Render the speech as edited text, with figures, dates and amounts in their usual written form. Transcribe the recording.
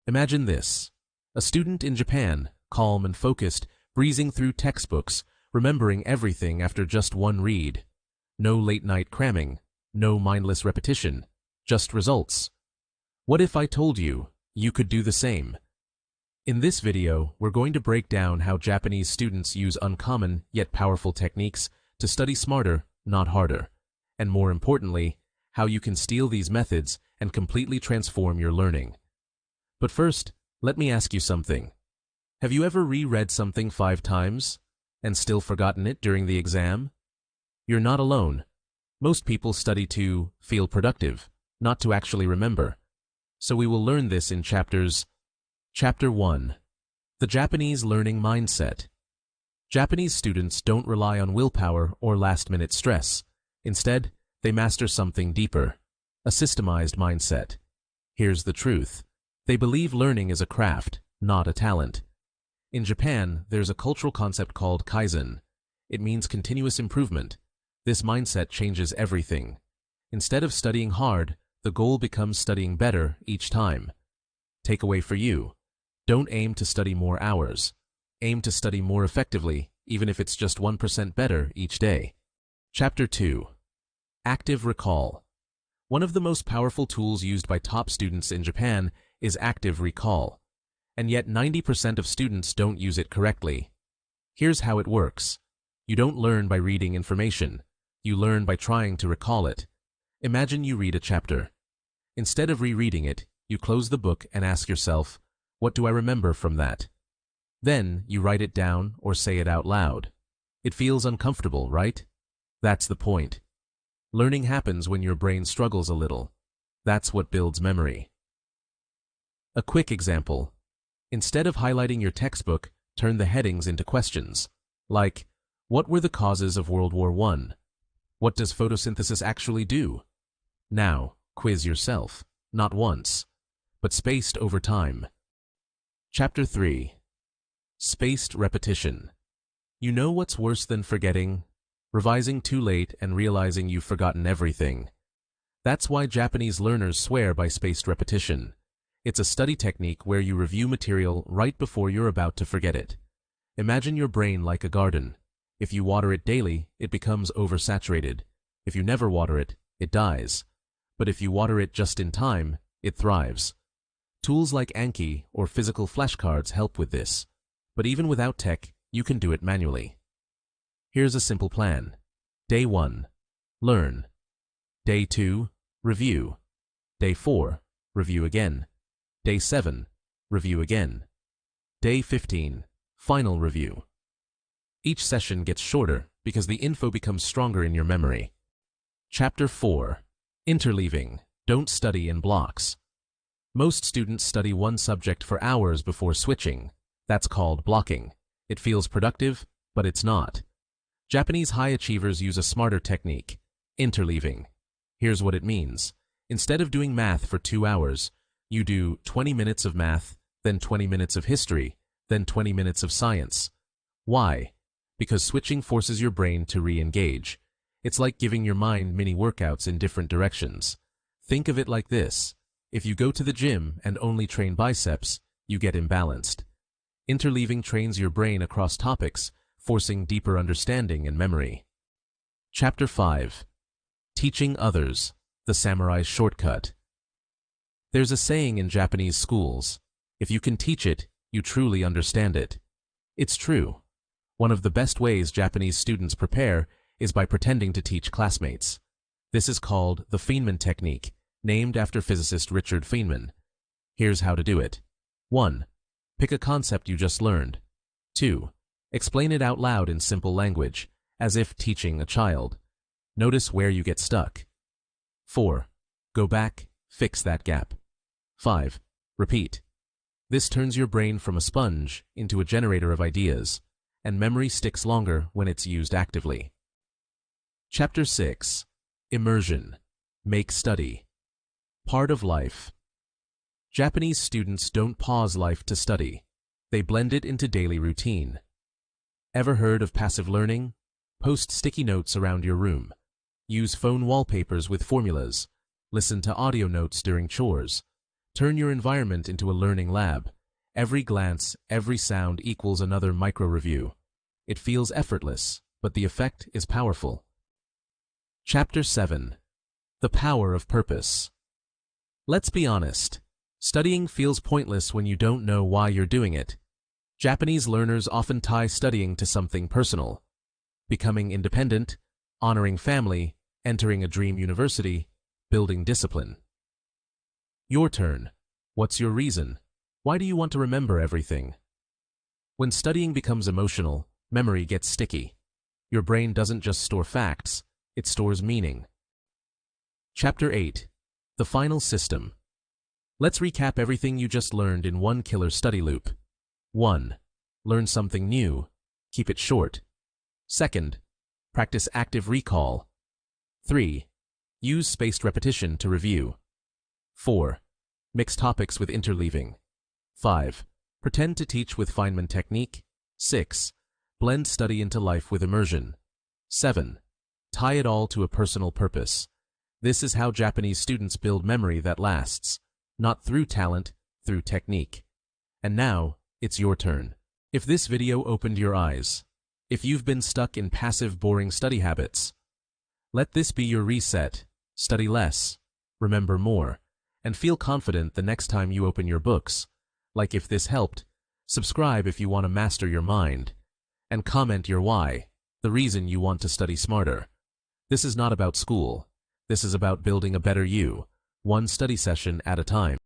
Imagine this. A student in Japan, calm and focused, breezing through textbooks, remembering everything after just one read. No late-night cramming, no mindless repetition, just results. What if I told you you could do the same? In this video, we're going to break down how Japanese students use uncommon yet powerful techniques to study smarter, not harder, and more importantly, how you can steal these methods and completely transform your learning. But first, let me ask you something. Have you ever reread something 5 times and still forgotten it during the exam? You're not alone. Most people study to feel productive, not to actually remember. So we will learn this in chapters. Chapter 1. The Japanese Learning Mindset. Japanese students don't rely on willpower or last-minute stress. Instead, they master something deeper, a systemized mindset. Here's the truth. They believe learning is a craft, not a talent. In Japan, there's a cultural concept called kaizen. It means continuous improvement. This mindset changes everything. Instead of studying hard, the goal becomes studying better each time. Takeaway for you. Don't aim to study more hours. Aim to study more effectively, even if it's just 1% better each day. Chapter 2. Active recall. One of the most powerful tools used by top students in Japan is active recall. And yet 90% of students don't use it correctly. Here's how it works. You don't learn by reading information. You learn by trying to recall it. Imagine you read a chapter. Instead of rereading it, you close the book and ask yourself, what do I remember from that? Then you write it down or say it out loud. It feels uncomfortable, right? That's the point. Learning happens when your brain struggles a little. That's what builds memory. A quick example. Instead of highlighting your textbook, turn the headings into questions. Like, what were the causes of World War I? What does photosynthesis actually do? Now, quiz yourself. Not once, but spaced over time. Chapter 3. Spaced repetition. You know what's worse than forgetting? Revising too late and realizing you've forgotten everything. That's why Japanese learners swear by spaced repetition. It's a study technique where you review material right before you're about to forget it. Imagine your brain like a garden. If you water it daily, it becomes oversaturated. If you never water it, it dies. But if you water it just in time, it thrives. Tools like Anki or physical flashcards help with this. But even without tech, you can do it manually. Here's a simple plan. Day 1. Learn. Day 2. Review. Day 4. Review again. Day 7. Review again. Day 15. Final review. Each session gets shorter because the info becomes stronger in your memory. Chapter 4. Interleaving. Don't study in blocks. Most students study one subject for hours before switching. That's called blocking. It feels productive, but it's not. Japanese high achievers use a smarter technique, interleaving. Here's what it means. Instead of doing math for 2 hours, you do 20 minutes of math, then 20 minutes of history, then 20 minutes of science. Why? Because switching forces your brain to re-engage. It's like giving your mind mini workouts in different directions. Think of it like this. If you go to the gym and only train biceps, you get imbalanced. Interleaving trains your brain across topics, forcing deeper understanding and memory. Chapter 5. Teaching others, the samurai's shortcut. There's a saying in Japanese schools, if you can teach it, you truly understand it. It's true. One of the best ways Japanese students prepare is by pretending to teach classmates. This is called the Feynman technique, named after physicist Richard Feynman. Here's how to do it. 1. Pick a concept you just learned. 2. Explain it out loud in simple language, as if teaching a child. Notice where you get stuck. 4. Go back, fix that gap. 5. Repeat. This turns your brain from a sponge into a generator of ideas, and memory sticks longer when it's used actively. Chapter 6. Immersion. Make study. Part of life. Japanese students don't pause life to study. They blend it into daily routine. Ever heard of passive learning? Post sticky notes around your room. Use phone wallpapers with formulas. Listen to audio notes during chores. Turn your environment into a learning lab. Every glance, every sound equals another micro-review. It feels effortless, but the effect is powerful. Chapter 7. The Power of Purpose. Let's be honest. Studying feels pointless when you don't know why you're doing it. Japanese learners often tie studying to something personal. Becoming independent, honoring family, entering a dream university, building discipline. Your turn. What's your reason? Why do you want to remember everything? When studying becomes emotional, memory gets sticky. Your brain doesn't just store facts, it stores meaning. Chapter 8. The Final System. Let's recap everything you just learned in one killer study loop. 1. Learn something new. Keep it short. 2. Practice active recall. 3. Use spaced repetition to review. 4. Mix topics with interleaving. 5. Pretend to teach with Feynman technique. 6. Blend study into life with immersion. 7. Tie it all to a personal purpose. This is how Japanese students build memory that lasts. Not through talent, through technique. And now, it's your turn. If this video opened your eyes, if you've been stuck in passive, boring study habits, let this be your reset. Study less, remember more, and feel confident the next time you open your books. Like if this helped, subscribe if you want to master your mind, and comment your why, the reason you want to study smarter. This is not about school. This is about building a better you, one study session at a time.